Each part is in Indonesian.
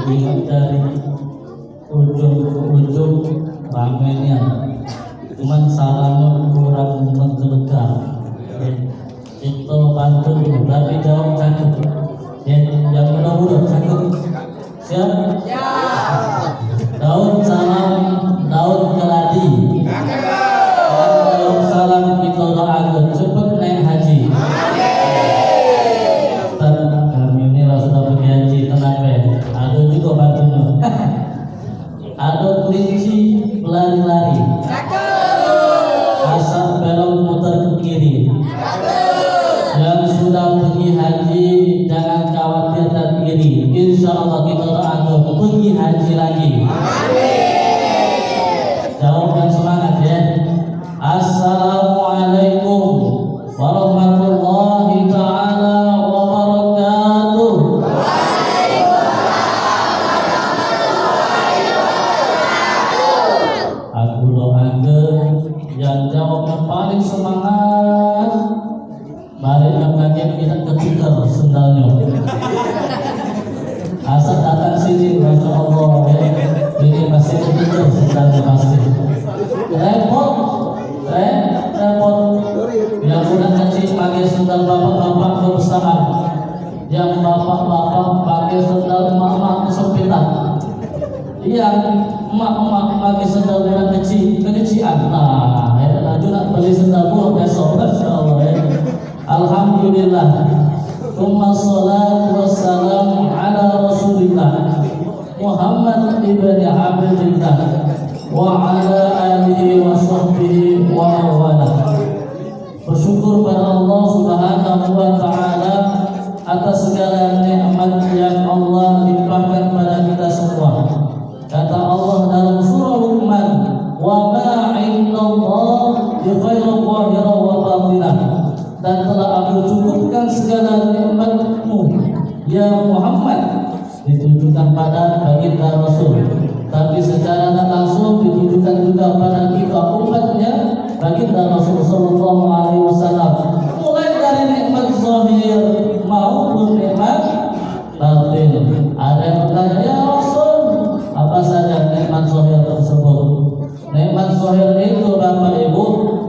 ingat dari ujung ke ujung ramenya, cuman salamnya kurang menggelegar. Itu bantu dulu, tapi jawab cakep. Yang mudah-mudah cakep. Siap? Ya. Daun salam, daun keladi. Daun salam kita doakan cepet naik haji. Ustaz, kami ini lah sudah pergi haji, tenang be. Ada juga bantunya. Ada kelinci pelari-lari. Asal belok muter ke kiri. Yang sudah pergi haji jangan khawatir dan iri. Insya Allah kita doakan pergi haji lagi. Jawab yang semangat ya. Assalamualaikum warahmatullahi taala wabarakatuh. Aku doakan yang jawabnya paling semangat. Balik yang kaget kita ketukar sendalnya. Asal datang sini, masya Allah ya. Ini pasti ketukar sendalnya pasti. Repot. Yang udah kecil pakai sendal bapak-bapak kebesaran. Yang bapak-bapak pakai sendal emak-emak kesempitan. Yang emak-emak pakai sendal budak kecil kekecilan. Nah, ya, lanjut beli sendal buah besok, masya Allah ya. Alhamdulillah. Tsumma salatu wassalamu ala Rasulillah Muhammad ibn Abdillah wa ala alihi wa sahbihi wa wala. Bersyukur pada Allah Subhanahu wa taala atas segala nikmat yang Allah limpahkan pada kita semua. Kata Allah dalam surah Luqman, "Wa ma 'indallah bi khairin zahiran wa batinah." Dan telah aku cukupkan segala nikmatmu ya Muhammad, ditujukan pada baginda Rasul, tapi secara tak langsung ditujukan juga pada kita umatnya baginda Rasul sallallahu alaihi wasallam, mulai dari nikmat zahir maupun nikmat batin. Ada yang bertanya, ya Rasul, apa saja nikmat zahir tersebut? Nikmat zahir itu Bapak Ibu,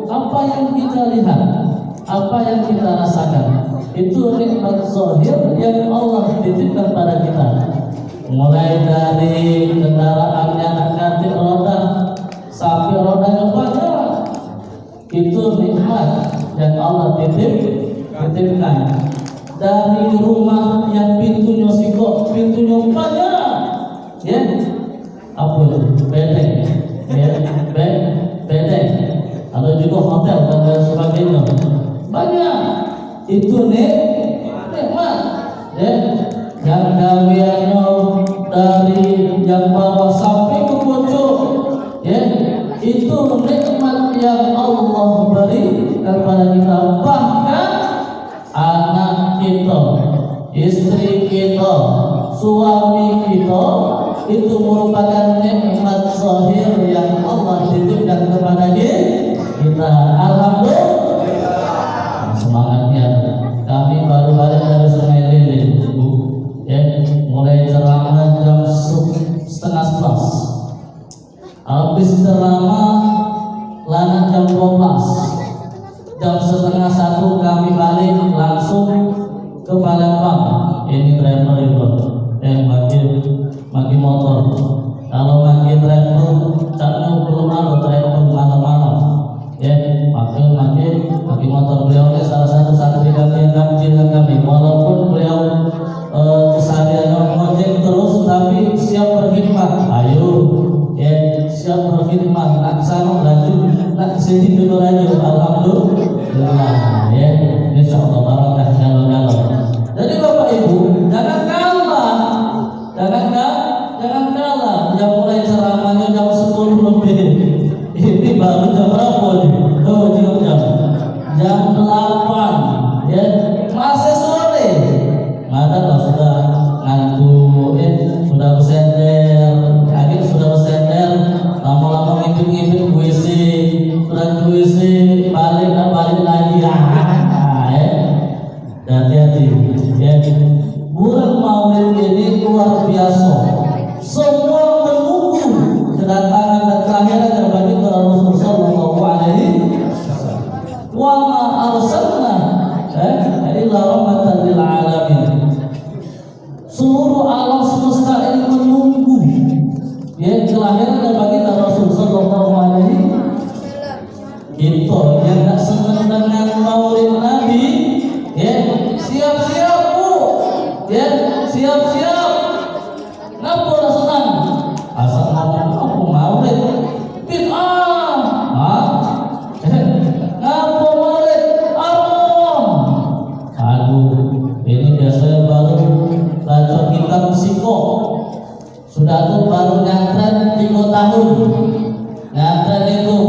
apa yang kita lihat, apa yang kita rasakan, itu nikmat zahir yang Allah titipkan pada kita. Mulai dari kendaraannya nanti roda sampai rodanya banyak, itu nikmat yang Allah titipkan. Dari rumah yang pintunya sikok, pintunya banyak, ya, apa itu? Bedeng, ya, bedeng. Ada juga hotel dan lain sebagainya. Banyak itu nikmat ya, yang gawiannya dari yang bawah sampai ke pucuk ya, itu nikmat yang Allah beri kepada kita. Bahkan anak kita, istri kita, suami kita, itu merupakan nikmat zahir yang Allah titipkan kepada kita. Alhamdulillah. Semangatnya kami baru balik dari Sungai Lilin, Bu, ya, mulai ceramah jam 10:30. Habis ceramah lana jam 12. Jam 12:30 kami balik langsung ke Palembang. Ini driver itu, maki motor. Kalau maki driver, catnya belum ada driver mana-mana. Ya, maki motor beliau ini salah satu santri kami yang kecil kami. Walaupun beliau kesehariannya ngojek terus, tapi siap berkhidmat. Ayo, ya, siap berkhidmat. Nak sana laju, nak sini dulu laju. Alhamdulillah, ya, insya Allah barakah kalau. Jadi Bapak Ibu, jangan kalah. Yang mulai ceramahnya jam 10 lebih. Ini baru jam berapa nih? Jam 8 ya, masih sore. Maka sudah ngantuk, sudah bersender, akhir sudah bersender, lama-lama ngipin WC, sudah WC, balik lagi ya. Hati-hati ya. Bulan Maulid ini luar biasa. kelahiran baginda Rasul sallallahu alaihi itu yang tak senang dengan maulid Nabi, ya siap-siap bu, ya siap-siap. Kenapa tak senang? Asal aku maulid bid'ah, ngapa maulid haram? Aduh, ini biasanya baru baca kitab psiko, sudah tuh baru nyantren 3 tahun. Nyantren itu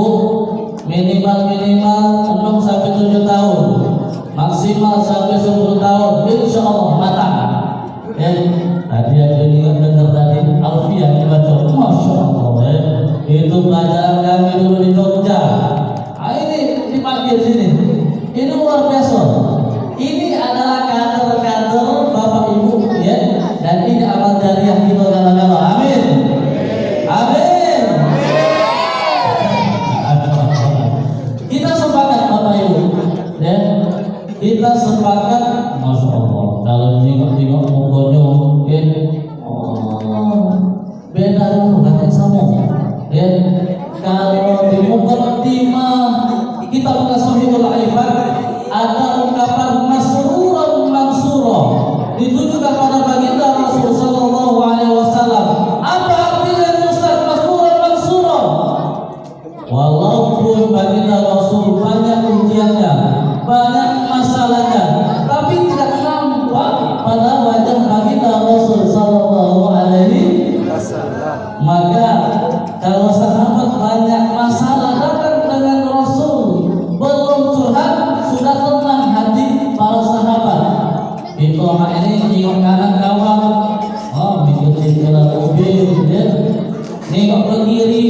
minimal 6 sampai 7 tahun, maksimal sampai 10 tahun, insya Allah matang. Tadi aku juga dengar tadi Alfiah dibaca, masya Allah. Itu pelajaran kami dulu di Jogja. Ini di pagi sini, ini luar biasa. Ini adalah kader-kader Bapak Ibu, ya, dan ini amal jariah kita dalam-dalam. Amin. Amin. Kita sepakat Bapak Ibu, ya. Kita sepakat, masya Allah. Kalau tengok mukanya, ya, beda dulu katanya sama, ya. Kalau di mukadimah kita buka Sahihul Ifad ada ungkapan masruran mansurah ditujukan pada baginda Rasul sallallahu alaihi wasallam. Apa artinya Ustaz masruran mansurah? Walaupun baginda Rasul banyak ujiannya, banyak masalahnya, tapi tidak nampak pada wajah baginda Rasul sallallahu alaihi wasallam. Maka kalau sahabat banyak masalah datang dengan Rasul, belum curhat sudah tenang hati para sahabat. Itu ini nengok kanan kawan, bikin cicilan mobil, ya. Nengok ke kiri,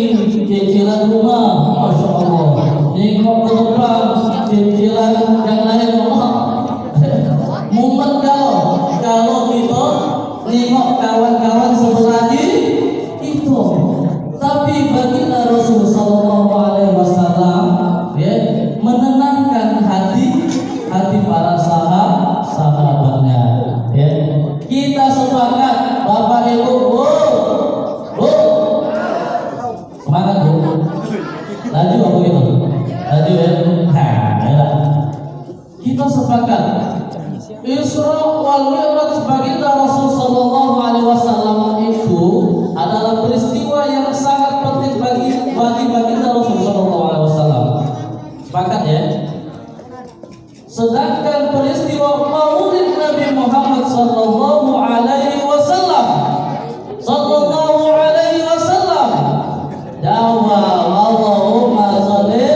cicilan rumah, masya Allah. Nengok ke depan, cicilan yang lain, Allah. Mumet kalau kita nengok kawan-kawan sebelah itu. Tapi baginda Rasul sallallahu alaihi wasallam, ya, menenangkan hati para sahabatnya, ya. Kita sepakat Bapak Ibu, bu, semangat bu, laju apa gitu, laju ya. Kita sepakat Isra wal Mi'raj baginda Rasul sallallahu alaihi wasallam itu adalah peristiwa yang sangat penting bagi baginda Rasul sallallahu alaihi wasallam. Sepakat ya? Sedangkan peristiwa Maulid Nabi Muhammad sallallahu alaihi wasallam Jawa Allahumma sholli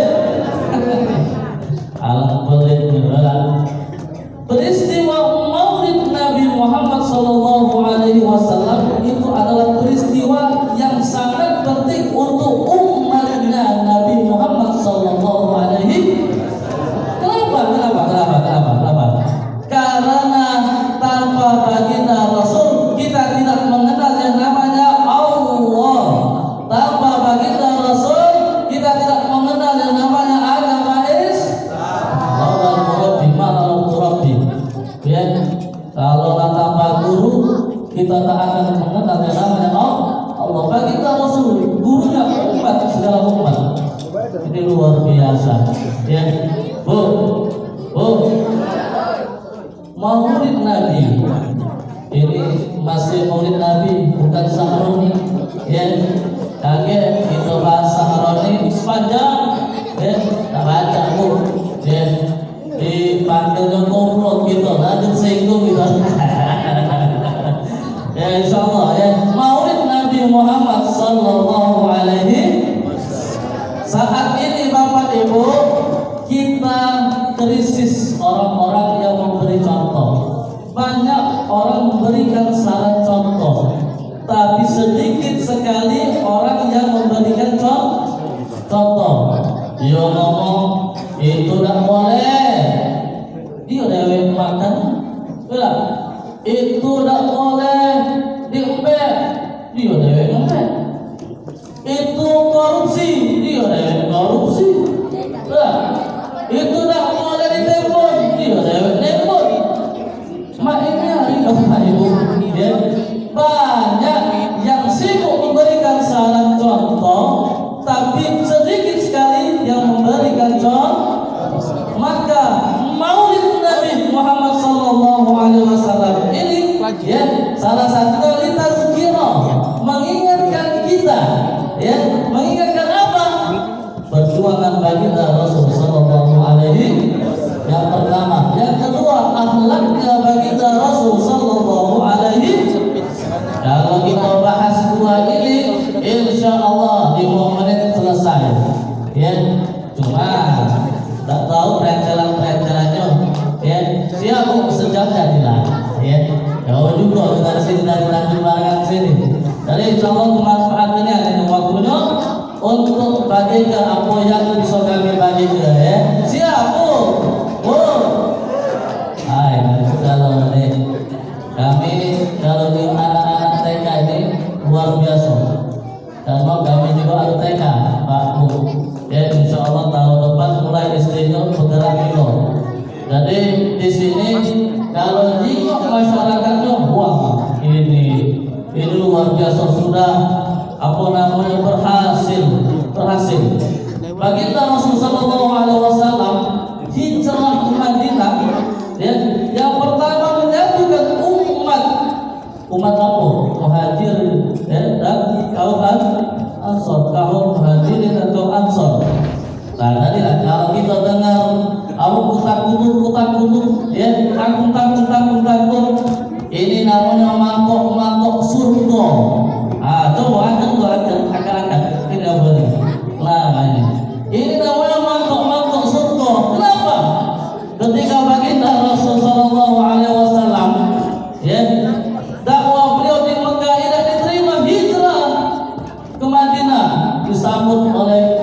peristiwa Maulid Nabi Muhammad sallallahu alaihi wasallam itu adalah peristiwa yang sangat penting untuk umatnya Nabi Muhammad sallallahu alaihi. Kenapa? Karena tanpa baginda Rasul kita tidak mengenal yang namanya Allah. Tanpa baginda Rasul kita tidak mengenal yang namanya agama ya. Kalau tanpa guru kita tak akan mengenal yang namanya Allah. Baginda Rasul gurunya umat, segala umat. Ini luar biasa, ya. Bu, Maulid Nabi ini masih Maulid Nabi, bukan Sahroni, ya. Kaget itu bahas Sahroni sepanjang, ya. Tak baca bu, ya. Dipanggilnya komplot gitu, lanjut singgung gitu. Ya insya Allah, ya. Maulid Nabi Muhammad sallallahu alaihi. Saat ini Bapak Ibu, kita krisis orang-orang yang memberi contoh. Banyak orang memberikan saran contoh, tapi sedikit sekali orang yang memberikan contoh. Dia ngomong itu tidak boleh, dia dewe makan, bilang itu tidak boleh diempet, dia dewe ngempet. Itu korupsi, dia dewe korupsi. Itu tidak boleh ditembak, dia dewe tembak. Makanya Bapak Ibu, ya, banyak yang sibuk memberikan saran contoh salah satunya litazkira, mengingatkan kita, ya, mengingatkan apa? Perjuangan baginda Rasul sallallahu alaihi. Yang pertama, yang kedua, akhlaknya baginda Rasul sallallahu alaihi. Kalau kita bahas dua ini, insya Allah 5 menit selesai. Ya, cuma tak tahu perencanaan-perencananya. Ya, siapa sejam jadilah. Ya, jauh juga dari sini, dari Tanjung Barat sini. Jadi insya Allah kemanfaatannya ada waktunya untuk bagikan apa yang bisa kami bagikan. Ya, siapa? Hai, kalau ini kami kalau di anak-anak TK ini luar biasa. Karena kami juga ada TK, Pak Bu. Ya, insya Allah tahun depan mulai istrinya bergerak juga. Jadi di sini kalau jiwa masyarakatnya wah ini luar biasa, sudah apa namanya berhasil. Baginda Rasul sallallahu alaihi wasallam hijrah ke Madinah, ya, yang pertama menyatukan umat apa? Muhajir, ya, dan kaum Ansor, kaum Muhajirin atau Ansor. Nah, tadi kalau kita dengar kutak-kutuk, ya, tanggung, ini namanya mangkok surga. Coba akan ini apa ini? Nah, ini namanya mangkok surga. Kenapa? Ketika baginda Rasul sallallahu alaihi wasallam, ya, dakwah beliau di Mekah tidak diterima, hijrah ke Madinah, disambut oleh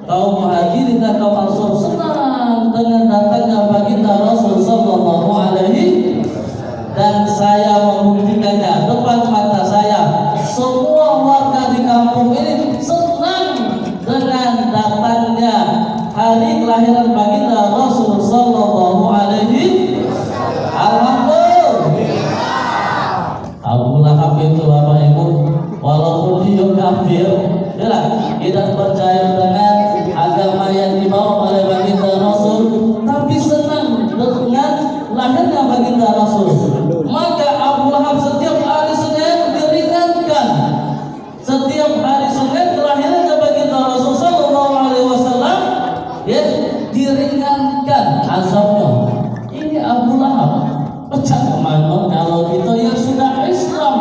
kaum Muhajirin dan kaum Ansor senang dengan datangnya baginda Rasul sallallahu alaihi. Dan saya membuktikannya depan mata saya, semua warga di kampung ini senang dengan datangnya hari kelahiran baginda Rasul sallallahu alaihi. Alhamdulillah. Abu Lahab itu Bapak Ibu, walaupun dia kafir, tidak percaya dengan agama yang dibawa oleh baginda Rasul, tapi senang dengan lahirnya baginda Rasul. Maka Abu Lahab setiap hari Senin diringankan, setiap hari Senin kelahirannya baginda Rasul sallallahu alaihi wasallam, ya, diringankan azabnya. Ini Abu Lahab pecah kemana kalau kita yang sudah Islam,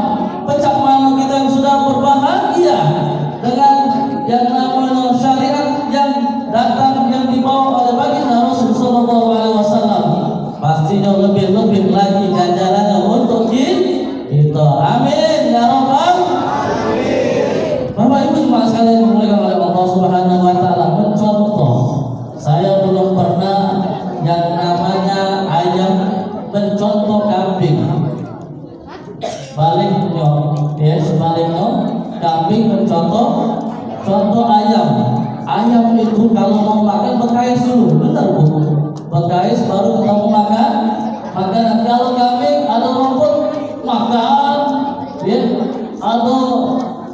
pecah mana kita yang sudah berbahagia dengan yang namanya syariat yang datang yang dibawa oleh baginda Rasul sallallahu alaihi wasallam. Pastinya lebih lagi ganjarannya untuk kita. Amin ya rabbal alamin. Bapak Ibu jemaah sekalian dimuliakan oleh Allah Subhanahu wa taala, mencontoh, saya belum pernah yang namanya ayam mencontoh kambing. Sebaliknya, ya, sebaliknya kambing mencontoh ayam. Ayam itu kalau mau makan berkais dulu, benar Bu? Berkais baru kita mau makan. Kalau kambing ada rumput makan, ya, ada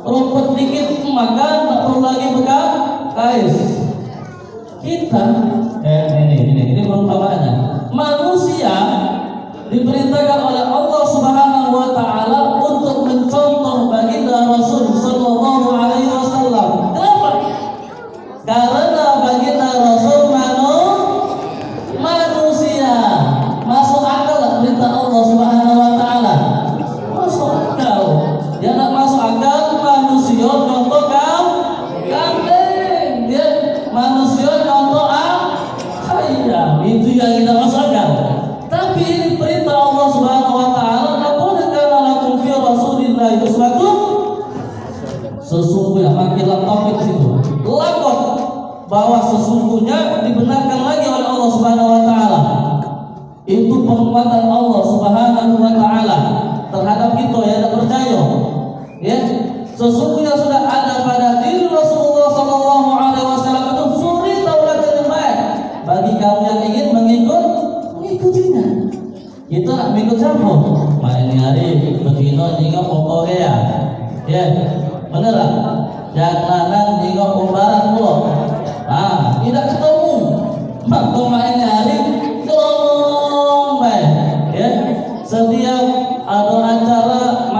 rumput dikit makan, tak perlu lagi berkais. Kita ini perumpamaannya. Manusia diperintahkan oleh Allah Subhanahu wa taala untuk mencontoh baginda Rasul sallallahu alaihi wasallam. Kenapa? Karena baginda Rasul manusia. Masuk akal tak perintah Allah Subhanahu wa taala? Masuk akal. Dia nak masuk akal manusia contoh kambing, dia manusia contoh ayam. Itu yang kita masuk akal. Tapi ini perintah Allah Subhanahu wa taala, laqad kana lakum fi Rasulillahi uswatun. Sesungguhnya makilah topik situ. Laqad, bahwa sesungguhnya dibenarkan lagi oleh Allah Subhanahu wa taala. Itu penguatan Allah Subhanahu wa taala terhadap kita yang tidak percaya. Ya, sesungguhnya sudah ada pada diri Rasulullah sallallahu alaihi wasallam itu suri Taurat yang baik bagi kamu yang ingin mengikutinya. Kita nak mengikut siapa? Main hari begini nengok ke Korea. Ya, bener lah. Jangan nengok ke barat pula. Tidak ketemu. Maka main hari tolong baik. Ya, setiap ada acara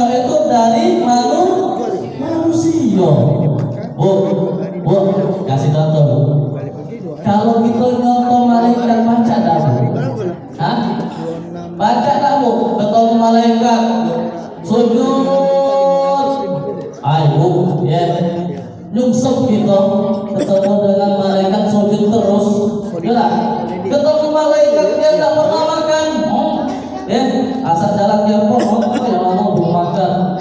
semuanya itu dari manusia. Bu, kasih contoh. Kalau kita nyontoh malaikat baca dah bu? Hah? Baca dah bu? Ketemu malaikat sujud, ayo ya, nyungsep gitu, ketemu dengan malaikat sujud terus, jelas. Ketemu malaikat dia tak pernah makan, ya, asal jalan dia pun, ya Allah belum makan.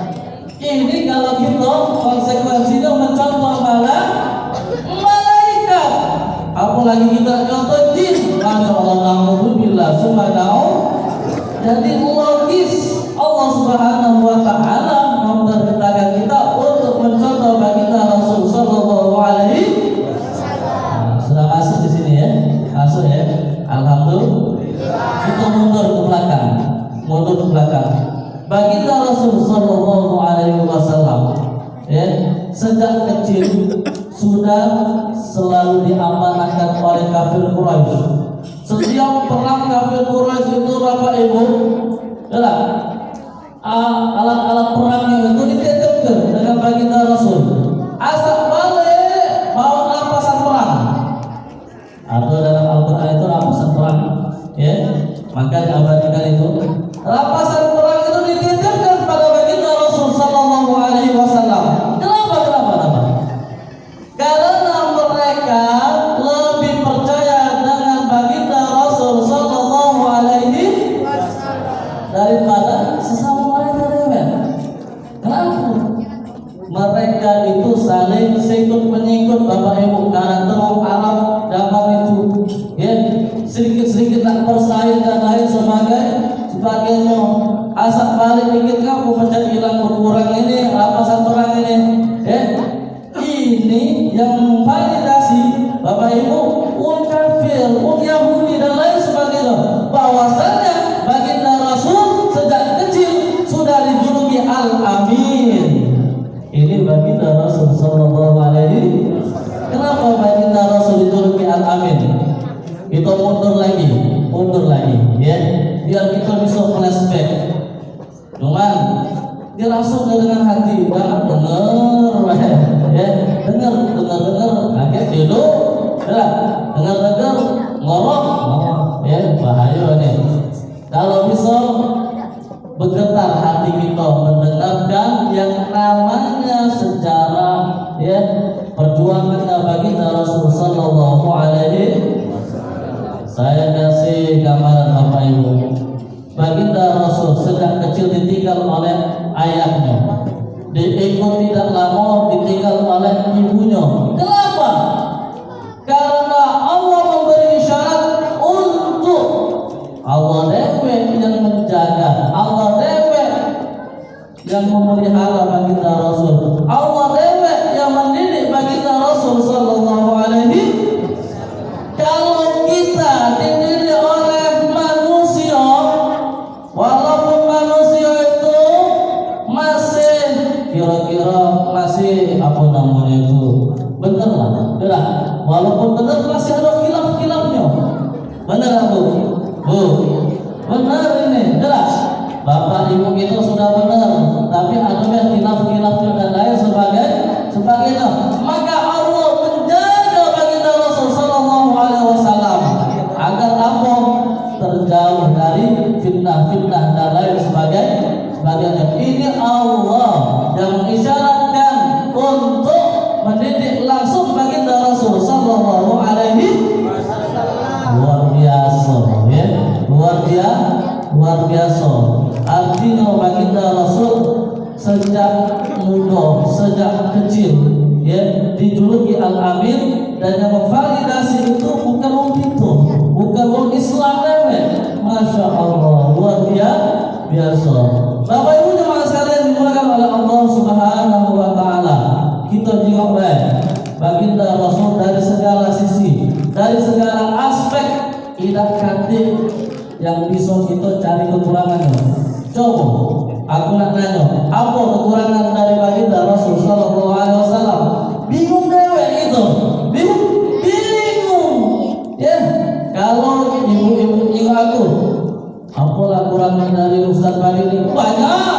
Ini kalau kita konsekuensinya mencontoh malaikat, apalagi kita contoh jin, masya Allah, alhamdulillah, subhanahu. Jadi logis Allah Subhanahu wa taala memerintahkan kita untuk mencontoh baginda Rasul sallallahu alaihi wasallam. Sudah masuk di sini ya? Masuk ya. Alhamdulillah. Kita mundur ke belakang. Baginda Rasul sallallahu alaihi wasallam ya, sejak kecil sudah selalu diamanahkan oleh kafir Quraisy. Setiap perang kafir Quraisy itu Bapak Ibu, adalah alat-alat perangnya itu dititipkan dengan baginda Rasul. Asal balik bawa rampasan perang. Atau dalam Al-Quran itu rampasan perang, ya. Maka diabadikan itu rampasan perang itu dititipkan pada baginda Rasul sallallahu alaihi wasallam. Kenapa? Karena mereka lebih percaya dengan baginda Rasul sallallahu alaihi wasallam daripada sesama mereka dewan. Kenapa? Mereka itu saling sikut-menyikut Bapak Ibu, karakter orang Arab zaman itu, ya, sedikit-sedikit tak bersaing dan lain sebagainya. Asal balik dikit kamu pecah hilang berkurang ini rampasan perang ini, ya. Ini yang validasi Bapak Ibu, kafir, Yahudi dan lain sebagainya, bahwasanya baginda Rasul sejak kecil sudah dijuluki Al-Amin. Ini baginda Rasul sallallahu alaihi. Kenapa baginda Rasul dijuluki Al-Amin? Kita mundur lagi, ya, biar kita bisa flashback. Cuman dirasuk dengan hati, dan dengar, ya, dengar, kaget dulu, dengar, ngorok, ya, bahaya nih. Kalau bisa bergetar hati kita mendengarkan yang namanya sejarah, ya, perjuangan baginda Rasul sallallahu alaihi. Saya kasih gambaran Bapak Ibu. Baginda Rasul sejak kecil ditinggal oleh ayahnya, diikut tidak lama ditinggal oleh ibunya. Kenapa? Karena Allah memberi syarat untuk Allah dewe yang menjaga, Allah dewe yang memelihara baginda Rasul, Allah dewe yang mendidik baginda Rasul sallallahu alaihi. Kalau kita dididik oleh manusia, walaupun manusia itu masih kira-kira masih apa namanya itu benar lah, walaupun benar masih ada khilaf-khilafnya. Benar Bu? Benar ini, jelas. Bapak Ibu kita sudah benar, tapi ada khilaf-khilafnya dan lain sebagainya. Maka Allah menjaga baginda Rasul sallallahu alaihi wasallam agar apa? Terjauh dari fitnah dan lain sebagainya. Ini Allah yang mengisyaratkan untuk mendidik langsung baginda Rasul sallallahu alaihi wasallam. Luar biasa. Artinya baginda Rasul sejak muda, sejak kecil, ya, dijuluki Al-Amin, dan yang memvalidasi itu bukan orang itu, bukan orang Islam dewe. Masya Allah, luar biasa. Bapak Ibu jemaah sekalian dimulakan oleh Allah Subhanahu wa taala. Kita jengok baginda Rasul dari segala sisi, dari segala aspek, tidak kantik yang bisa kita cari kekurangannya. Coba aku nak nanya, apa kekurangan dari baginda Rasul sallallahu alaihi wasallam? Bingung dewe itu, bingung. Ya, kalau ibu-ibu ingat aku, apalah kekurangan dari Ustaz Badi ini? Banyak.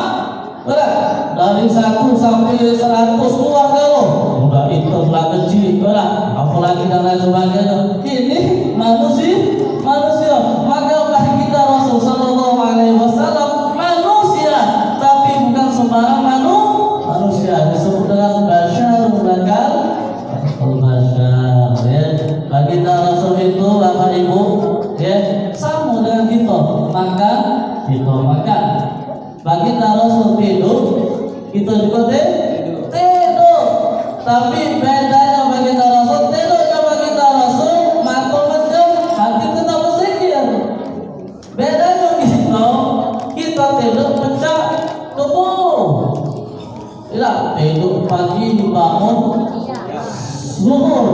dari 1 sampai 100 keluarga loh, udah itu belah kecil, apalagi dan lain sebagainya. Ini manusia. Maka baginda Rasul Sallallahu Alaihi Wasallam manusia, tapi bukan sembarang manusia. Disebut dengan basyarun bakal al-basyar. Ya, baginda Rasul itu Bapak Ibu, ya, sama dengan kita. Maka kita makan. Baginda Rasul tidur, kita juga tidur. Tapi bedanya baginda Rasul tidurnya baginda Rasul mata macam hati kita berzikir. Bedanya kita tidur pecah tubuh. Tidak tidur pagi bangun zuhur.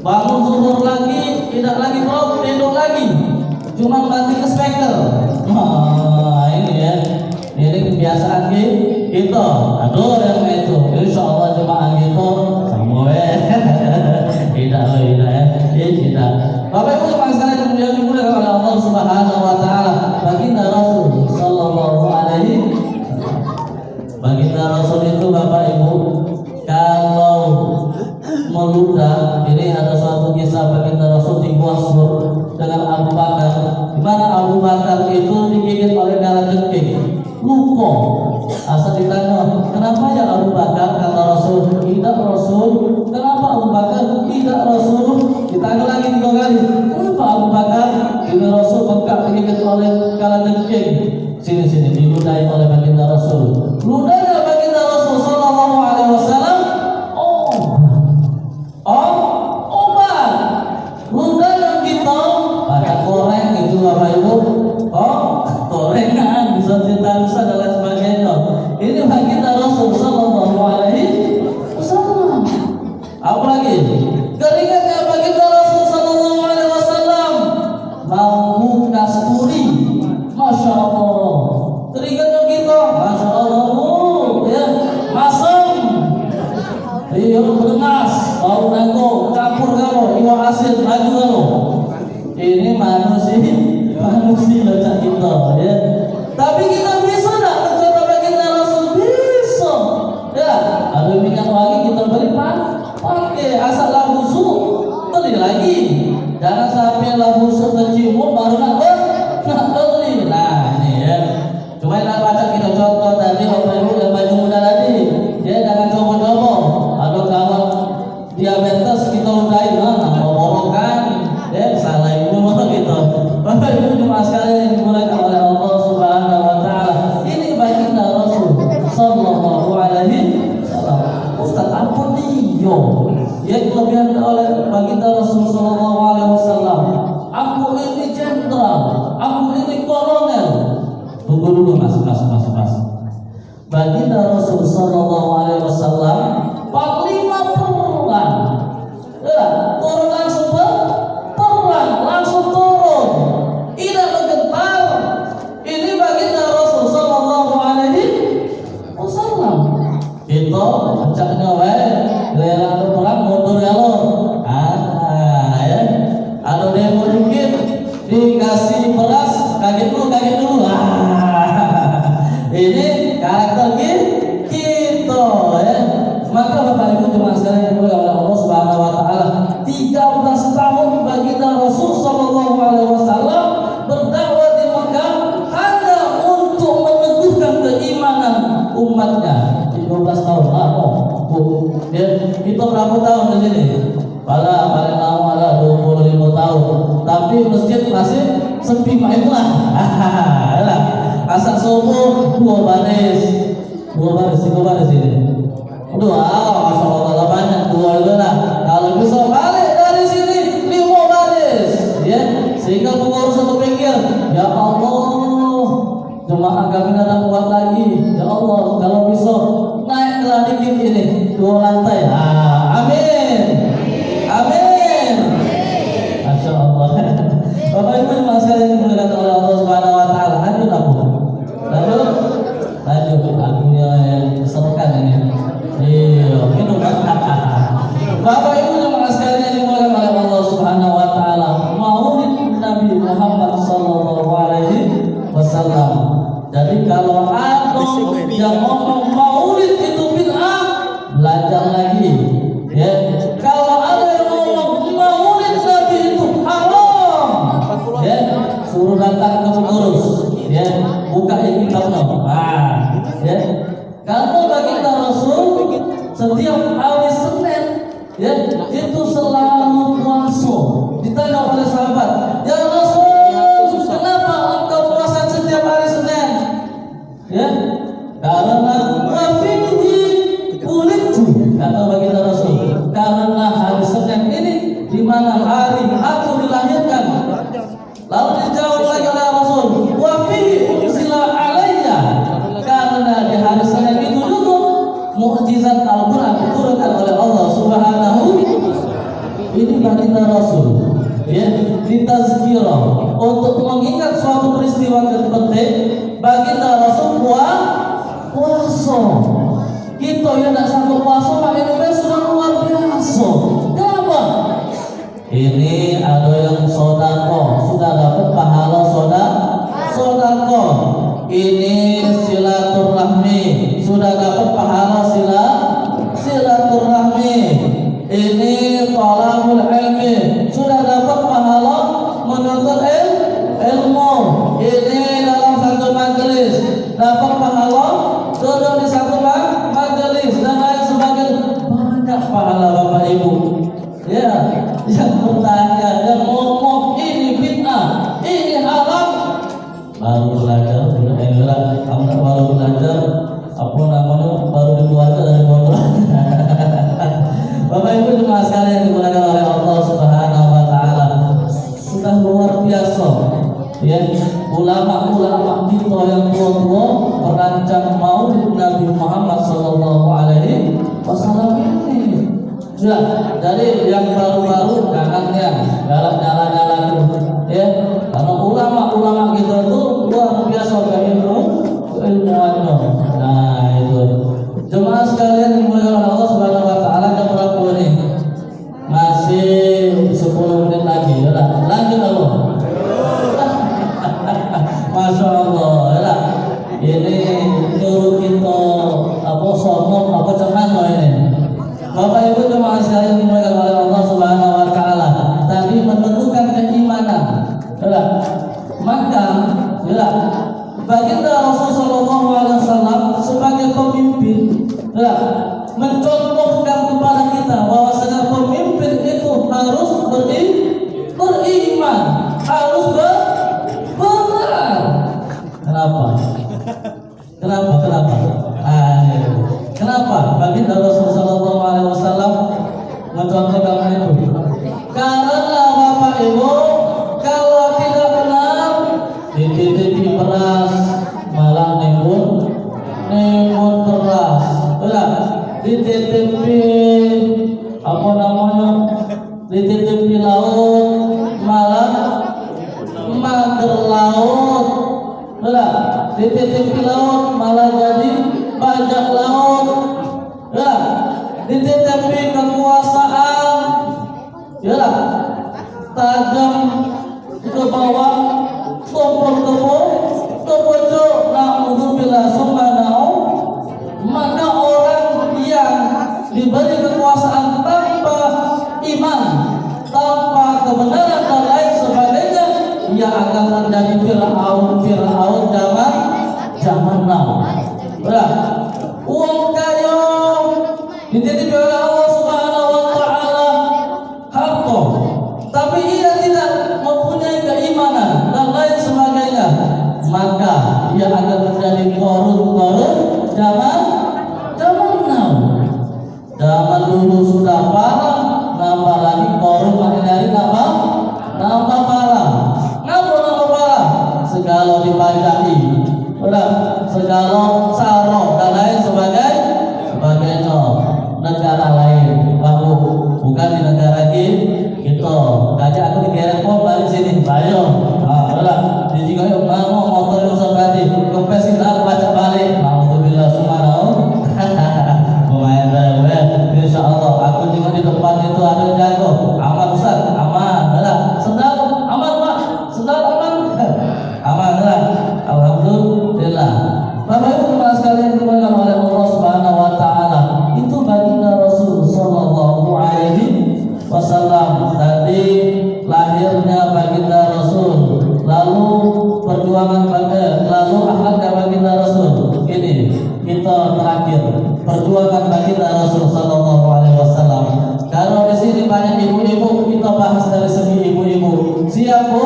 Bangun zuhur lagi, tidak lagi tidur lagi. Cuma mati ke speaker. Nah, ini ya. Ini kebiasaan kita. Aduh yang itu. Insyaallah jemaah gitu sama tidak ya. Tidak. Bapak Ibu jemaah sekalian yang dimuliakan oleh Allah Subhanahu wa taala, baginda Rasul sallallahu alaihi baginda Rasul itu Bapak Ibu kalau meludah, ini ada suatu kisah baginda Rasul di Gua Sur dengan Abu Bakar, di mana Abu Bakar itu digigit oleh kalajengking, luka. Asal ditanya, kenapa ya Abu Bakar? Kata Rasul, tidak Rasul. Kenapa Abu Bakar? Tidak Rasul. Ditanya lagi 3 kali, kenapa Abu Bakar? Tidak Rasul, bengkak digigit oleh kalajengking. Sini diludahi oleh baginda Rasul. Ludahnya baginda Rasul Sallallahu Alaihi Wasallam. Obat. Ludah yang kita pada goreng itu Bapak Ibu. Gorengan bisa ditansa dan lain sebagainya. Ini baginda Rasul Sallallahu Alaihi Wasallam. Apa lagi? Keringatnya baginda Rasul Sallallahu Alaihi Wasallam. Bau kasturi. Masya Allah. Keringatnya kita. Masya Allah. Ya, masam. Iya bernas. Bau nangko. Campur kamu. Iwa asin. Maju kamu. Ini manusia lezat kita, ya. Tapi kita bisa tak mencoba baginda Rasul? Bisa, ya. Ada minyak wangi kita beli pakai, asal lah busuk beli lagi. Jangan sampai lah busuk kecium baru nak beli. Nah ini ya. Cuma nak baca kita contoh tadi Bapak Ibu yang baju muda tadi, ya jangan coba-coba. Ada kawan diabetes kita udahin, borokan, ya salah ibu gitu. Bapak Ibu jemaah sekalian yang dimuliakan oleh Allah Subhanahu wa taala. Ini baginda Rasul sallallahu alaihi wasallam. Ustaz apa dia? Ya kelebihan oleh baginda Rasul sallallahu alaihi wasallam. Aku ini jenderal, aku ini kolonel. Tunggu dulu Mas. Baginda Rasul sallallahu alaihi wasallam panglima perang. Ya, turun langsung perang, langsung turun. Tidak bergetar. Ini baginda Rasul sallallahu alaihi wasallam. Itu ajaknya rela perang mundur ya lo. Ya. Ada demo dikit dikasih beras, kaget dulu. Ini karakter kita ya. Maka Bapak Ibu jemaah sekalian yang dimuliakan oleh Allah Subhanahu wa taala, 13 tahun baginda Rasul sallallahu alaihi wasallam berdakwah di Mekah hanya untuk meneguhkan keimanan umatnya. 13 tahun lama. Ya, kita berapa tahun di sini? Paling lama ada 25 tahun. Tapi masjid masih sepi mainlah. Asal subuh 2 baris ini. Masya Allah banyak 2 itu lah. Kalau bisa balik dari sini 5 baris, ya. Sehingga pengurus satu pikir, ya Allah, jemaah kami tidak kuat lagi. Ya Allah, kalau bisa naiklah dikit ini 2 lantai. Amin. Masya Allah. Bapak Ibu jemaah sekalian yang dimuliakan oleh Allah Subhanahu wa taala. Lanjut. Akunya yang keserkan ini. Iya. ada yang ngomong maulid itu bid'ah, belajar lagi. Ya, kalau ada yang ngomong maulid Nabi itu haram, ya, suruh datang ke pengurus, ya, buka kitabnya. Nah, ya, karena baginda Rasul setiap hari Senin, ya, itu selalu puasa. Ditanya oleh sahabat, ya Rasul, kenapa engkau puasa setiap hari Senin? Ya, karena wafihi ulitu, kata baginda Rasul, karena hari Senin ini di mana hari aku dilahirkan. Lalu dijawab lagi oleh Rasul, wafihi unsila alayya, karena di hari Senin itu juga mukjizat Al-Quran diturunkan oleh Allah Subhanahu. Ini baginda Rasul, ya, ditazkirah untuk mengingat suatu peristiwa penting. Baginda Rasul puasa. Kita yang tidak sanggup puasa, Pak Indonesia sudah luar biasa. Kenapa? Ini ada yang sodako, sudah dapat pahala sodako. Ini silaturahmi, sudah dapat pahala silaturahmi. Ini thalabul ilmi, sudah dapat pahala menuntut ilmu. Ini dalam satu majelis dapat pahala duduk di satu majelis dan lain sebagainya. Banyak pahala Bapak Ibu. Ya, yang bertanya dan ngomong ini fitnah, ini haram, baru belajar, kamu baru belajar apa namanya, baru dikeluarkan dari pondok. Bapak Ibu jemaah sekalian dimuliakan oleh Allah Subhanahu wa taala, sudah luar biasa. Ya, ulama-ulama kita yang tua-tua merancang maulid Nabi Muhammad sallallahu alaihi wasallam ini. Ya, jadi yang baru-baru jangannya jalan-jalan ya. Karena ulama-ulama kita itu luar biasa ilmuannya. Nah, itu. Jemaah sekalian dimuliakan oleh Allah Subhanahu wa taala, jam berapa ini? Masih 10 menit lagi. Ya, lanjut Allah. Masya Allah, ya. Ini nyuruh kita apa sombong apa cemano ini. Bapak Ibu jemaah sekalian dimuliakan oleh Allah Subhanahu wa taala, tadi menentukan keimanan. Ya. Maka, ya, baginda Rasulullah sallallahu alaihi wasallam sebagai pemimpin, ya, mencontohkan kepada kita bahwasanya pemimpin itu harus beriman, harus benar. Kenapa? Kenapa? Baginda Rasulullah sallallahu alaihi wasallam mencontohkan itu? Karena Bapak Ibu, kalau tidak benar dititipi beras malah nimbun beras. Benar? Dititipi apa namanya? Dititipi laut malah mager laut. Benar? Dititipi laut malah jadi bajak laut. Ya, dititipi kekuasaan, ya, tajam ke bawah, tumpul ke pojok, naudzubillah subhanahu. Maka orang yang diberi kekuasaan tanpa iman, tanpa kebenaran dan lain sebagainya, ia akan menjadi Fir'aun zaman now. Ya, uang kaya dititipi oleh Allah Subhanahu wa taala harta, tapi ia tidak mempunyai keimanan dan lain sebagainya, maka ia akan menjadi korun zaman now. Zaman dulu sudah parah, nambah lagi korun makin hari nambah parah. Ngapa nambah parah? Segala dipajaki, segala sarong dan lain sebagainya. Negara lain, baru bukan di negara kita. Kayak aku dikerek kok balik sini, ayo. Nah, di jika mau motor yang seperti kempes kita baca balik. Alhamdulillah subhanahu. Pemain rewel, insya Allah. Aku juga di depan itu ada yang jago. Aman Ustaz, aman. Sendal aman Pak, sendal aman. Aman lah. Alhamdulillah. Bapak ini kita terakhir perjuangan baginda Rasul sallallahu alaihi wasallam. Kalau di sini banyak ibu-ibu, kita bahas dari segi ibu-ibu. Siap Bu?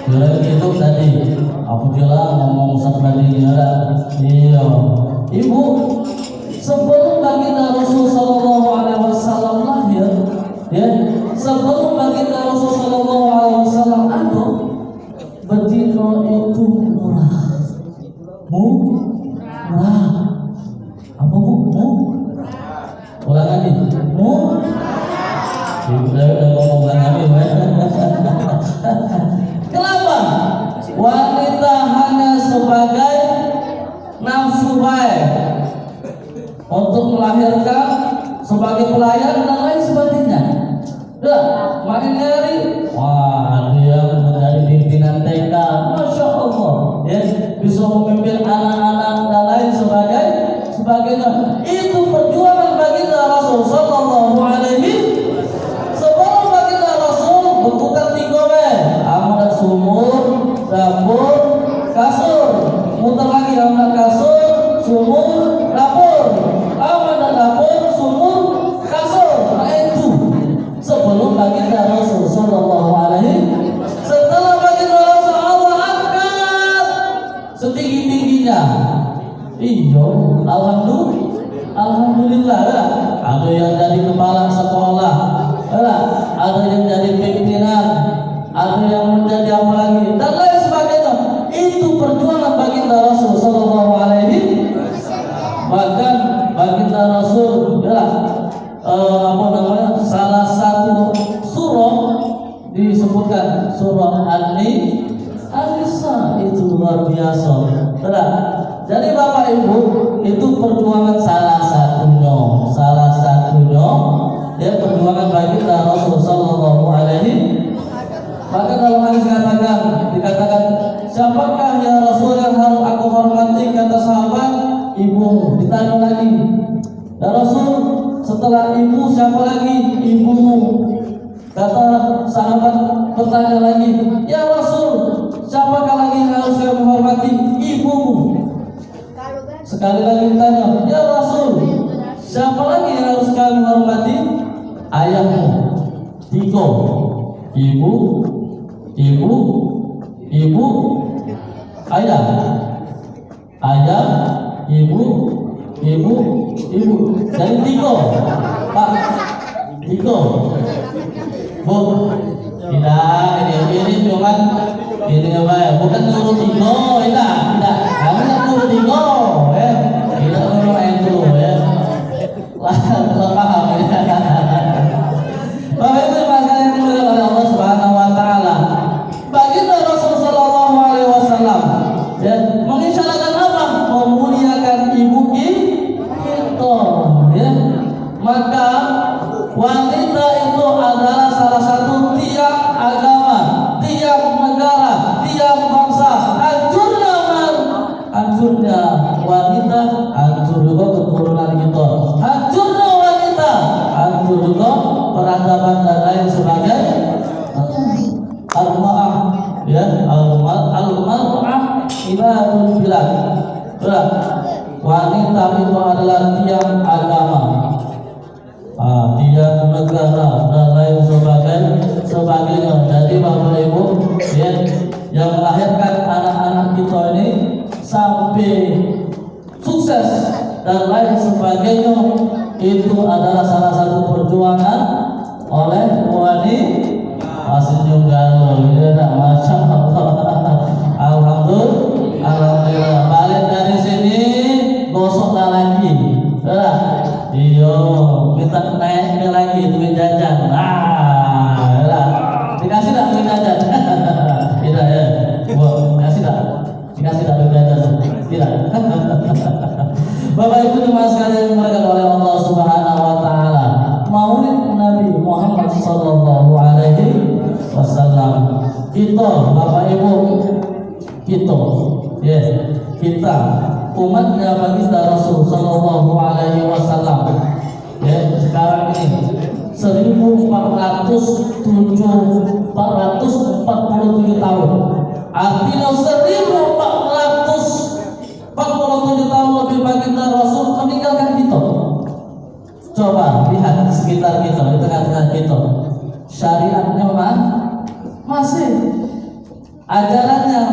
Kira gitu tadi. Aku bilang ngomong tadi ya. Iya. Ibu, sebelum baginda Rasul sallallahu alaihi wasallam lahir, ya, sebelum baginda Rasul sallallahu alaihi wasallam ada, betina itu murah. Murah. Apa Bu? Ulang lagi. Ibu udah ngomong ulang lagi. Kenapa? Wanita hanya sebagai nafsu baik untuk melahirkan, sebagai pelayan dan lain sebagainya. Makin hari, wah dia menjadi pimpinan TK, masya Allah, ya bisa memimpin anak-anak dan lain sebagainya. Itu perjuangan baginda Rasul sallallahu alaihi. Sebelum baginda Rasul berputar 3 amanat sumur, dapur, kasur, muter lagi amanat kasur, sumur, dapur, amanat dapur, sumur, kasur. Nah itu sebelum baginda Rasul sallallahu alaihi. Setelah baginda Rasul Allah angkat setinggi-tingginya. Iya, alhamdulillah. Ada yang jadi kepala sekolah, ada yang jadi pimpinan, ada yang menjadi apa lagi dan lain sebagainya. Itu perjuangan baginda Rasul sallallahu alaihi. Bahkan baginda Rasul salah satu surah disebutkan surah An-Nisa, itu luar biasa. Jadi Bapak Ibu, itu perjuangan salah satunya ya, perjuangan baginda Rasul sallallahu alaihi. Maka dalam hadis dikatakan, siapakah ya Rasul yang harus aku hormati? Kata sahabat, ibumu. Ditanya lagi, ya Rasul, setelah ibu siapa lagi? Ibumu. Kata sahabat bertanya lagi, ya Rasul, siapakah lagi yang harus saya menghormati? Ibumu. Sekali lagi ditanya, ya Rasul, siapa lagi yang harus kami hormati? Ayahmu. 3. Ibu, ayah, ibu. Jadi 3, Pak. 3. Bu, tidak, ini cuman ini apa ya? Bukan nurut 3, tidak. Kami tak nurut 3, ya. Kita nurut itu, ya. Lah paham ya. Bapak Ibu sekalian dimuliakan oleh Allah Subhanahu wa taala. Baginda Rasul sallallahu alaihi wasallam ya mengisyaratkan apa? Memuliakan ibu kita, ya. Maka wanita itu adalah salah satu tiang agama, tiang negara, tiang bangsa. Hancurnya wanita, hancur juga keturunan kita. Hancurnya wanita, hancur juga peradaban dan lain sebagainya. Al-ma'ah, ya, al-mar'ah ibadul bilad. Wanita itu adalah tiang agama, tiang negara dan lain sebagainya. Jadi Bapak Ibu, ya, yang melahirkan anak-anak kita ini sampai sukses dan lain sebagainya, itu adalah salah satu perjuangan oleh wanita. Senyum galau, ya, masya Allah. Alhamdulillah. Balik dari sini gosoklah lagi, iya, minta naik lagi duit jajan. Dikasih tak duit jajan? Tidak ya, dikasih tak duit jajan? Tidak. Bapak Ibu jemaah sekalian dimuliakan oleh Allah Subhanahu wa taala. Maulid Nabi Muhammad sallallahu alaihi wasallam. Kita Bapak Ibu, kita umatnya baginda Rasul sallallahu alaihi wasallam. Ya, sekarang ini 1447 tahun. Artinya 1447 baginda Rasul meninggalkan kita. Coba lihat di sekitar kita, di tengah-tengah kita. Syariatnya masih, ajarannya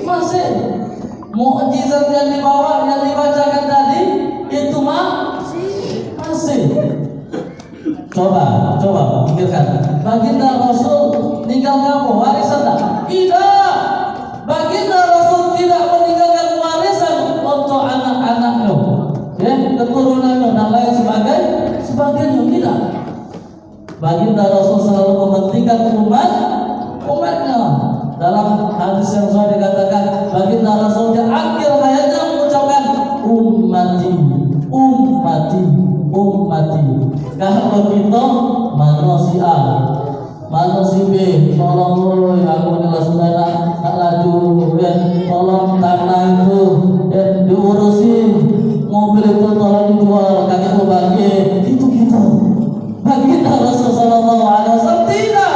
masih, mukjizat yang dibawa, yang dibacakan tadi itu masih. Coba pikirkan, baginda Rasul meninggalkan apa? Warisan tak? Tidak. Baginda Rasul tidak meninggalkan warisan untuk anak-anaknya, ya, keturunannya dan lain sebagainya. Tidak. Baginda Rasul selalu mementingkan umatnya. Dalam hadis yang sudah dikatakan, baginda Rasul di akhir hayatnya mengucapkan ummati. Kalau kita manusia B, tolong aku adalah saudara tak laju, ya, tolong tanah itu diurusin, mobil itu tolong dijual, kakek bagi itu kita. Baginda Rasul sallallahu alaihi wasallam tidak,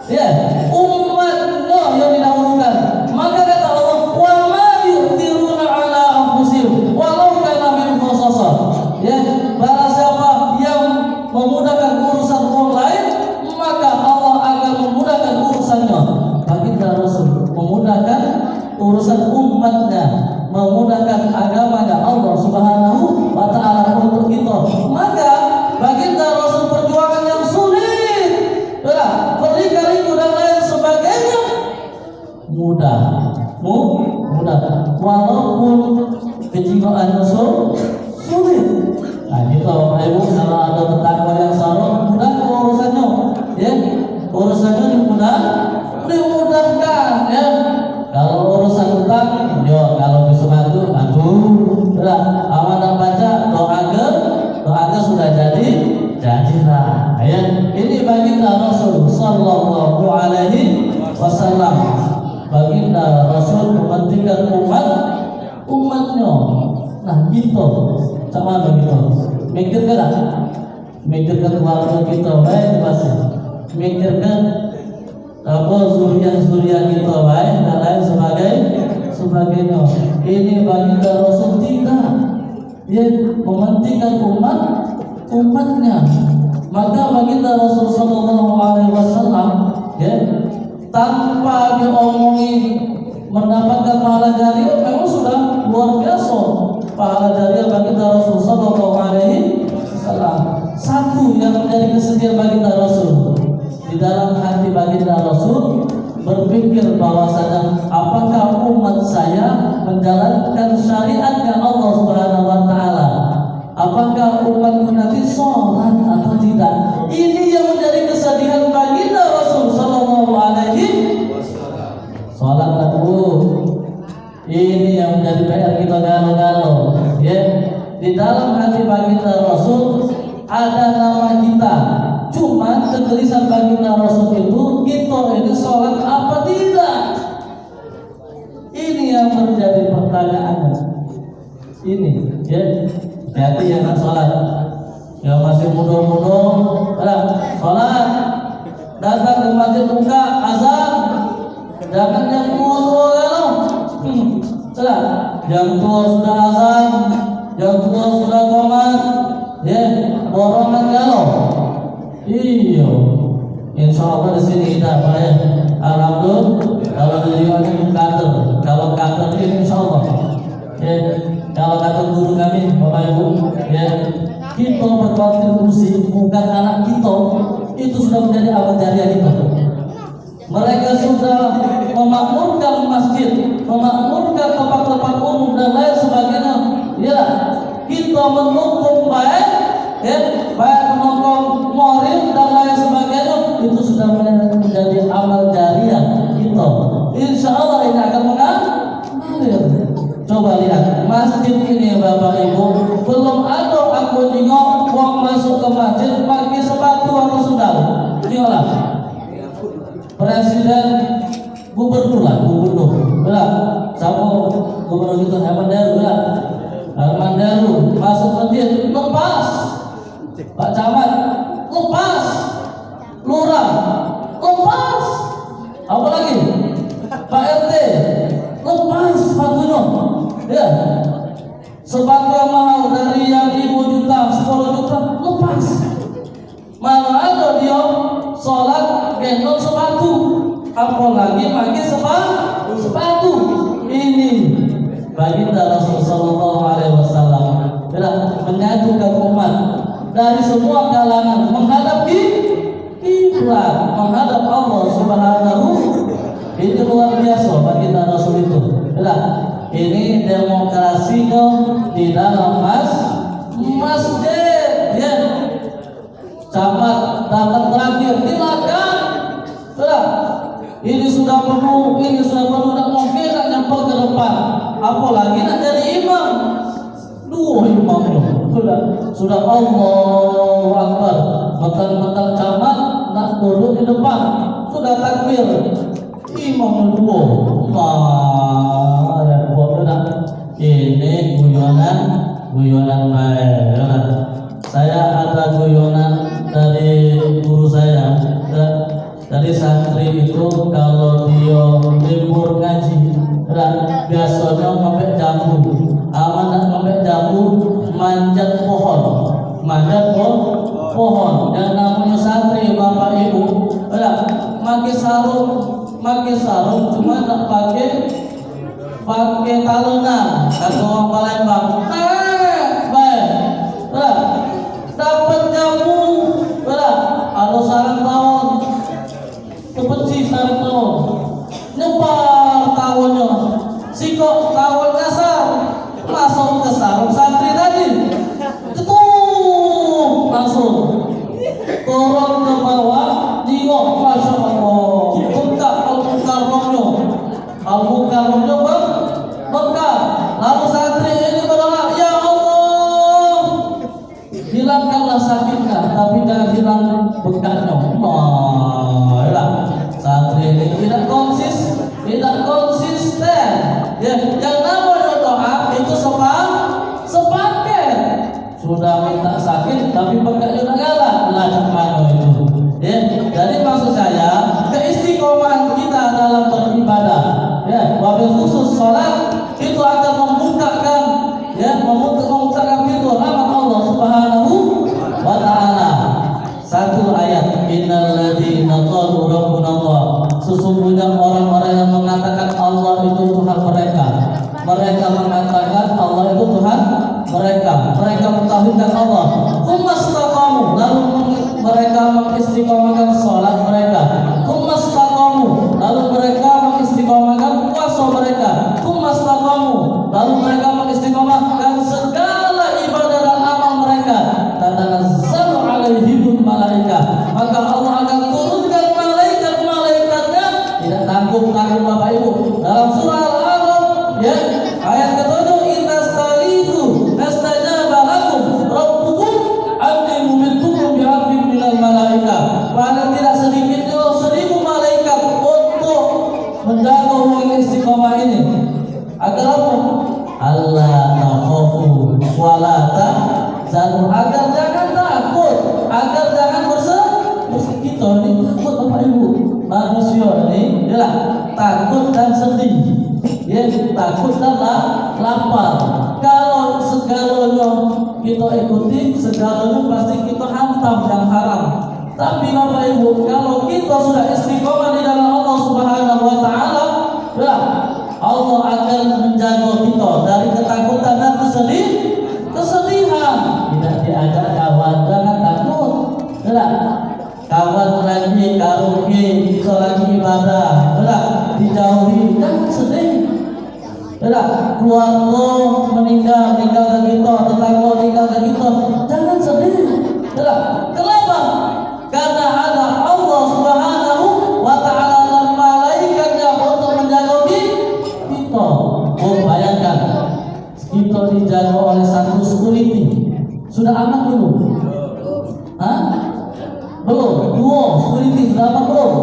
ya, umatnya yang didahulukan. Maka kata Allah, wa ma yu'thiruna ala anfusihim walau kana min khasasah, ya, barang siapa yang memudahkan urusan orang lain, maka Allah akan memudahkan urusannya. Baginda Rasul memudahkan urusan umatnya, memudahkan agamanya Allah Subhanahu wa ta'ala untuk kita. Maka baginda Rasul perjuangan yang sulit, berliku-liku dan lain sebagainya, mudah. Walaupun kejiwaannya sulit. Nah, gitu Bapak Ibu, kalau ada tetangga yang salah, mudah urusannya, ya, urusannya dimudahkan, ya. Kalau urusan utang, yo, kalau bisa bantu, amanah baca, doa sudah jadilah, ya. Ini baginda Rasul sallallahu alaihi wasallam. Baginda Rasul mementingkan umatnya. Nah, gitu. Sama begitu. Mikirkan keluarga kita, baik pasti. Mikirkan zuriat kita, baik, dan lain sebagainya. Ini baginda Rasul tidak. Dia mementingkan umatnya. Maka baginda Rasul sallallahu alaihi wasallam, ya, tanpa diomongin mendapatkan pahala jariah, memang sudah luar biasa pahala jariah baginda Rasul sallallahu alaihi wasallam. Satu yang menjadi kesedihan baginda Rasul, di dalam hati baginda Rasul berpikir bahwasanya apakah umat saya menjalankan syariatnya Allah Subhanahu wa taala, apakah umatku nanti sholat atau tidak. Ini yang menjadi kesedihan baginda Rasul sallallahu alaihi wasallam. Sholat aku, ini yang menjadi PR kita galau-galau, ya. Di dalam hati baginda Rasul ada nama kita, cuma kegelisahan baginda Rasul itu kita ini sholat apa tidak. Ini yang menjadi pertanyaannya. Ini, ya, hati yang sholat, yang masih muda-muda, sholat, datang ke masjid buka azan, jangan yang tua kalau, yang tua sudah azan, yang tua sudah qomat, ya, borongan galau. Iya, insya Allah di sini kita apa, ya, alhamdulillah. Kalau tujuannya kalau kader ini insya Allah, ya, kalau kata guru kami Bapak Ibu, ya, kita berkontribusi, bukan anak kita itu sudah menjadi amal jariah kita. Mereka sudah memakmurkan masjid, memakmurkan tempat-tempat umum dan lain sebagainya. Ya, kita mendukung baik, ya, baik mendukung moral dan lain sebagainya, itu sudah menjadi amal jariah kita. Insya Allah ini akan mengalir. Coba lihat masjid ini Bapak Ibu, belum ada aku nengok uang masuk ke masjid pakai sepatu atau sendal. Inilah presiden, gubernur, sama gubernur itu Herman Deru masuk masjid lepas, Pak Camat lepas, lurah lepas, apa lagi Pak RT lepas sepatunya, ya. baginda Rasul sallallahu alaihi wasallam menyatukan umat dari semua kalangan menghadap kiblat, menghadap Allah Subhanahu. Ini luar biasa baginda Rasul itu. Ini demokrasinya di dalam masjid, ya. Camat datang terakhir, silakan. Ini sudah penuh, tidak mungkin nak nyampe ke depan. Apalagi nak jadi imam. Dua imamnya sudah Allahu Akbar. Betul-betul camat nak duduk di depan, sudah takbir. Imam dua. Ya ini guyonan baik. Saya ada guyonan dari guru saya. Dari santri itu kalau dia libur ngaji, biasanya ngambil jambu. Aman ngambil jambu, manjat pohon. Yang namanya santri bapak ibu, pakai sarung cuma tak pakai talonan. Kata orang Palembang, baik, dapat jambu, ada sarang tawon. Kepenci sarang tawon, nyebar tawonnya, sikok tawon kasar, masuk ke sarung santri tadi, ketum langsung turun ke bawah, nengok, masya Allah, bengkak al-mukarramnya bengkak. Lalu santri ini berdoa, ya Allah, hilangkanlah sakitnya, tapi jangan hilang bengkaknya. Santri ini tidak konsisten. Ya, yang namanya doa itu sepaket. Sudah minta sakit tapi bengkaknya udah galak. Lah mana itu? Ya, jadi maksud saya keistiqomahan kita dalam beribadah, ya, wabil khusus sholat itu akan membukakan pintu rahmat Allah Subhanahu wa Ta'ala. Satu ayat, innal ladzina qalu rabbuna Allah, sesungguhnya orang-orang yang mengatakan Allah itu Tuhan mereka. Mereka mengatakan Allah itu Tuhan mereka. Mereka mentauhidkan Allah. Tsumastaqamu, lalu mereka mengistiqomahkan salat mereka. Tsumastaqamu, lalu mereka mengistiqomahkan puasa mereka. Tsumastaqamu, lalu mereka mengistiqomahkan segala ibadah dan amal mereka. Tatanazzalu alaihimul malaikah, maka Allah akan turunkan malaikat-malaikatnya. Tidak tanggung Bapak Ibu. Dalam surah Al-A'raf, ya, ayat ke-7, innastaghithu nastajaba lakum rabbukum anni mumitukum bi'alfin minal malaikah. Padahal tidak sedikitnya 1000 malaikat untuk menjaga orang istiqomah ini. Agar apa? Allah takhafu wa la tahzanu, agar jangan takut, agar jangan bersedih. Kita ini takut Bapak Ibu, manusia ini adalah takut dan sedih, ya, takut dan lapar. Kalau segalanya kita ikuti, segalanya pasti kita hantam yang haram. Tapi Bapak Ibu, kalau kita sudah istiqomah di dalam Allah Subhanahu wa Ta'ala, ya, Allah akan menjaga kita dari ketakutan dan kesedihan. Tidak diajak kawan, jangan takut. Tidak. Kawan lagi karaoke, kita lagi ibadah. Tidak. Dijauhi, jangan sedih. Tidak. Keluarga meninggal ke kita, tetangga meninggal ke kita, jangan sedih. Tidak. Kenapa? Karena ada Allah Subhanahu wa Ta'ala dan malaikatnya untuk menjaga kita. Bayangkan kita dijaga oleh satu security. Sudah aman belum? Hah? Belum. Dua security sudah aman belum?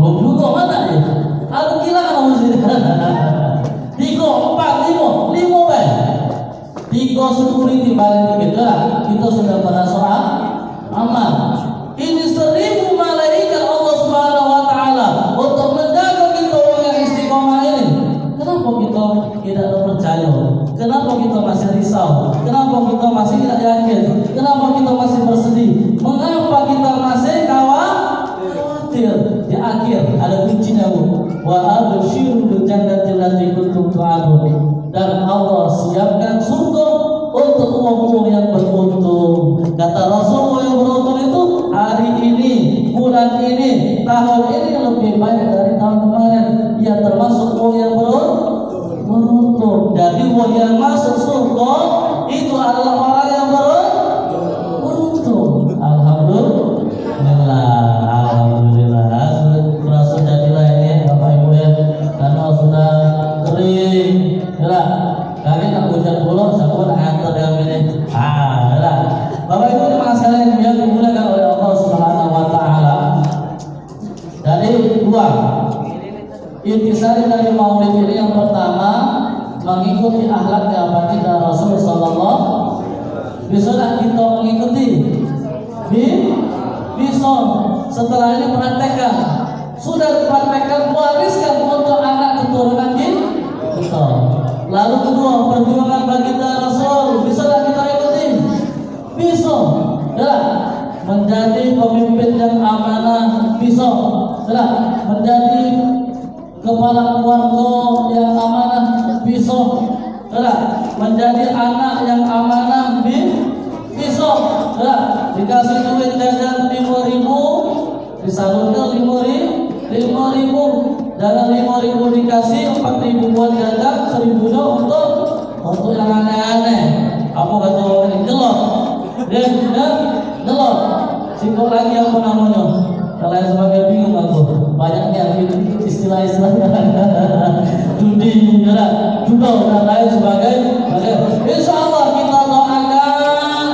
Belum juga, mana ya? Aku kira kan masih 3, 4, 5 baik. 3 security paling dikit lah. Kita sudah merasa aman. Ini 1000 malaikat Allah Subhanahu wa Ta'ala untuk menjaga kita orang yang istiqomah ini. Kenapa kita tidak percaya? Kenapa kita masih risau? Kenapa kita masih tidak yakin? Kenapa kita masih bersedih? Mengapa kita masih khawatir? Di akhir ada kuncinya, wa absyirul jannati allati kuntum tu'adun, dan Allah siapkan surga untuk umur yang beruntung. Kata Rasulullah yang beruntung itu hari ini, bulan ini, tahun ini lebih baik dari tahun kemarin. Ya termasuk umur yang beruntung. Jadi umur yang masuk surga itu adalah orang yang beruntung. Alhamdulillah. Berasa jadilah ini Bapak Ibu ya, karena sudah kering. Ya, kami tak hujan pula, saya pun antar yang ini. Bapak Ibu jemaah sekalian yang dimuliakan oleh Allah Subhanahu wa taala. Dari dua intisari dari Maulid ini, yang pertama mengikuti akhlaknya baginda Rasul sallallahu. Bisa tak kita mengikuti? Bisa. Setelah ini praktekkan. Sudah dipraktekkan, wariskan untuk anak keturunan kita. Lalu kedua, perjuangan baginda Rasul. Bisa tak kita ikuti? Bisa. Ya. Menjadi pemimpin yang amanah. Bisa. Ya. Menjadi kepala keluarga yang amanah. Bisa. Ya. Menjadi anak yang amanah. Bisa. Ya. Dikasih duit jajan 5.000, disalurkan 5.000. Dalam 5.000 dikasih 4.000 buat jajan, 1.000 untuk yang aneh-aneh. Apa kata orang ini? Jelok. Jelok. Singkok lagi apa namanya? Kalau yang sebagai bingung aku. Banyaknya istilah-istilah judi, judo dan lain sebagainya. Insya Allah kita doakan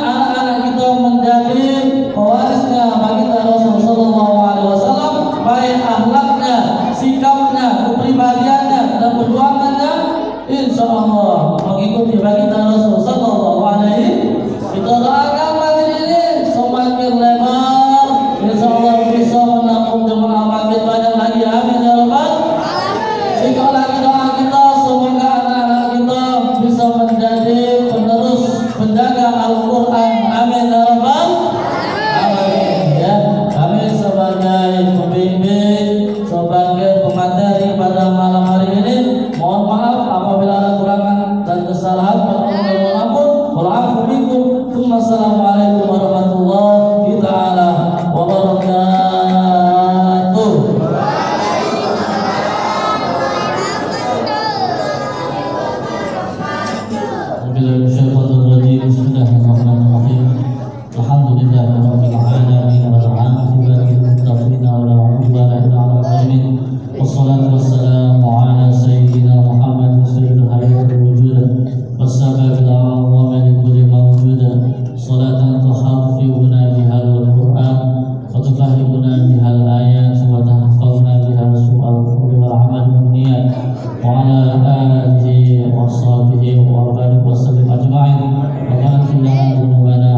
anak-anak kita menjadi pewarisnya baginda Rasul sallallahu alaihi wasallam, baik akhlaknya, sikapnya, kepribadiannya dan perjuangannya. Insya Allah mengikuti baginda Rasul sallallahu alaihi. Kita doakan majelis ini semakin lebar. Insya Allah bisa menampung jemaah makin banyak lagi. Amin ya rabbal alamin. Sikap lagi doa kita, semoga anak-anak kita bisa menjadi penerus penjaga Al-Quran. Amin ya rabbal alamin. Ya, kami sebagai pembimbing, sebagai pemateri pada malam hari ini, mohon maaf apabila ada kurangan dan kesalahan. Wa'alaikum minkum. Wassalamualaikum warahmatullahi ta'ala wabarakatuh. Bismillahirrahmanirrahim. Alhamdulillahirabbil alamin wal 'aqibatu lil muttaqin wa la 'udwana illa 'alal zalimin. Wassalatu wassalamu ala sayyidina Muhammad sayyidil hayatil wujud wassababil a'zam li kulli mawjud. Salatan tuhaffizuna bihal Qur'an wa tufahhimuna bihal ayat wa tahfazuna bihal su'al wal 'amal wan niyat wa ala alihi wa sahbihi wa barik wa sallim ajma'in. Wa ghfir lana dhunubana